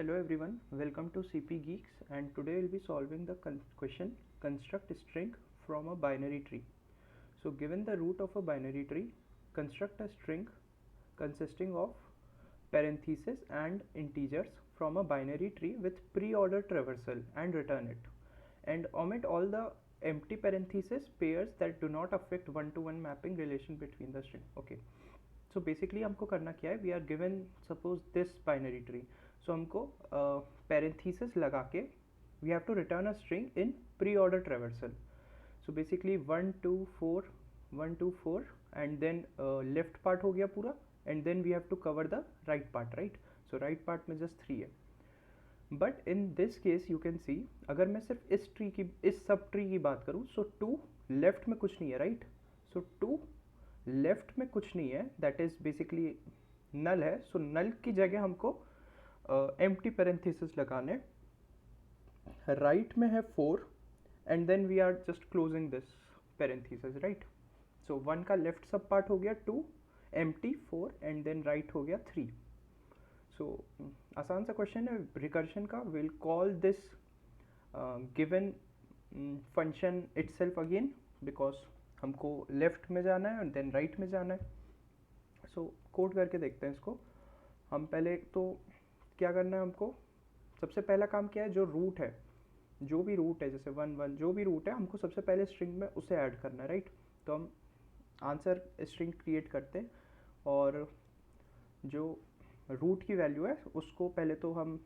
Hello everyone, welcome to CP Geeks, and today we'll be solving the question construct a string from a binary tree. So given the root of a binary tree, construct a string consisting of parentheses and integers from a binary tree with pre-order traversal and return it, and omit all the empty parentheses pairs that do not affect one-to-one mapping relation between the string. Okay, so basically हमको करना क्या है, we are given suppose this binary tree, so हमको parenthesis लगा के we have to return a string in pre-order traversal. So basically 1 2 4 1 2 4 and then left part हो गया पूरा, and then we have to cover the right part, right? So right part में just 3 है. But in this case you can see, अगर मैं सिर्फ इस tree की, इस सब ट्री की बात करूँ, सो 2 लेफ्ट में कुछ नहीं है, राइट? सो 2 लेफ्ट में कुछ नहीं है, दैट इज बेसिकली नल है. सो नल की जगह हमको एम्प्टी पैरेंथेसिस लगाने. राइट में है 4 and then we are just closing this parenthesis, right? So 1 का लेफ्ट सब पार्ट हो गया 2 एम्प्टी 4 एंड देन राइट हो गया 3. सो आसान सा क्वेश्चन है रिकर्शन का. Will call this given function itself again, because हमको लेफ्ट में जाना है एंड देन राइट में जाना है. सो कोड करके देखते हैं इसको. हम पहले तो क्या करना है, हमको सबसे पहला काम क्या है, जो रूट है, जो भी रूट है, जैसे 1 1 जो भी रूट है, हमको सबसे पहले स्ट्रिंग में उसे ऐड करना है, राइट? तो हम आंसर स्ट्रिंग क्रिएट करते हैं और जो रूट की वैल्यू है उसको पहले तो हम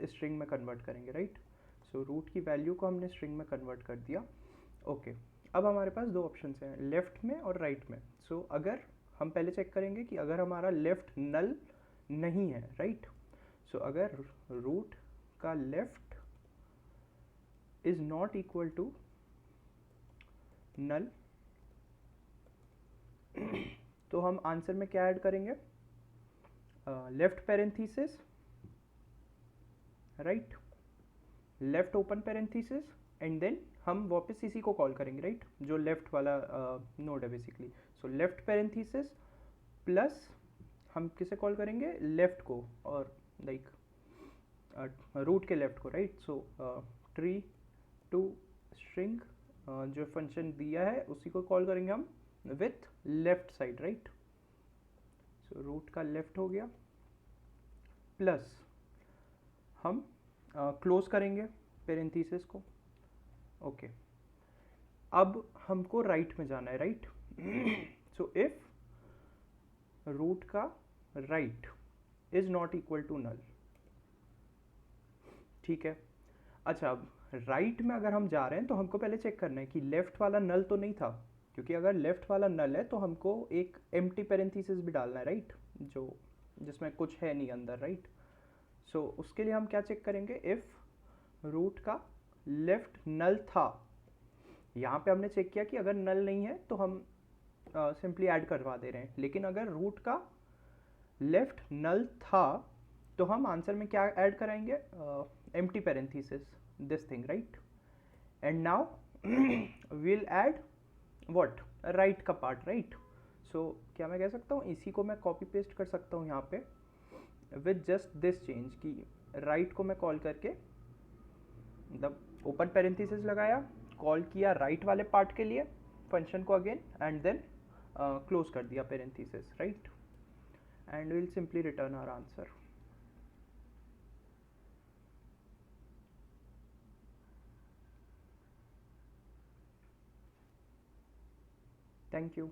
स्ट्रिंग में कन्वर्ट करेंगे, राइट? सो रूट की वैल्यू को हमने स्ट्रिंग में कन्वर्ट कर दिया. ओके, अब हमारे पास दो ऑप्शंस हैं, लेफ्ट में और राइट में. सो अगर हम पहले चेक करेंगे कि अगर हमारा लेफ्ट नल नहीं है, राइट? सो अगर रूट का left is not equal to null तो हम आंसर में क्या ऐड करेंगे? Left parenthesis, right? Left open parenthesis and then हम वापस इसी को कॉल करेंगे, राइट? जो लेफ्ट वाला नोड है basically. So left parenthesis plus हम किसे कॉल करेंगे? लेफ्ट को, और लाइक रूट के लेफ्ट को, right? So tree to string जो फंक्शन दिया है उसी को कॉल करेंगे हम with left side, right? So root का लेफ्ट हो गया प्लस हम क्लोज करेंगे पेरेंथेसिस को. ओके, अब हमको राइट में जाना है, राइट? सो इफ रूट का right is not equal to null, ठीक है. अच्छा, अब राइट में अगर हम जा रहे हैं तो हमको पहले चेक करना है कि लेफ्ट वाला नल तो नहीं था, क्योंकि अगर लेफ्ट वाला नल है तो हमको एक एम्प्टी पैरेंथेसिस भी डालना है, राइट? जो जिसमें कुछ है नहीं अंदर, राइट? सो उसके लिए हम क्या चेक करेंगे? इफ रूट का लेफ्ट नल था, यहाँ पे हमने चेक किया कि अगर नल नहीं है तो हम सिंपली ऐड करवा दे रहे हैं, लेकिन अगर रूट का लेफ्ट नल था तो हम आंसर में क्या ऐड कराएंगे? Empty parenthesis, this thing, right? And now will add what? Right का पार्ट, राइट? सो क्या मैं कह सकता हूँ, इसी को मैं कॉपी पेस्ट कर सकता हूँ यहाँ पे विथ जस्ट दिस चेंज कि राइट को मैं कॉल करके मतलब ओपन पैरेंथेसिस लगाया, कॉल किया राइट वाले पार्ट के लिए फंक्शन को अगेन, एंड देन क्लोज कर दिया parenthesis, right? And will simply return our answer. Thank you.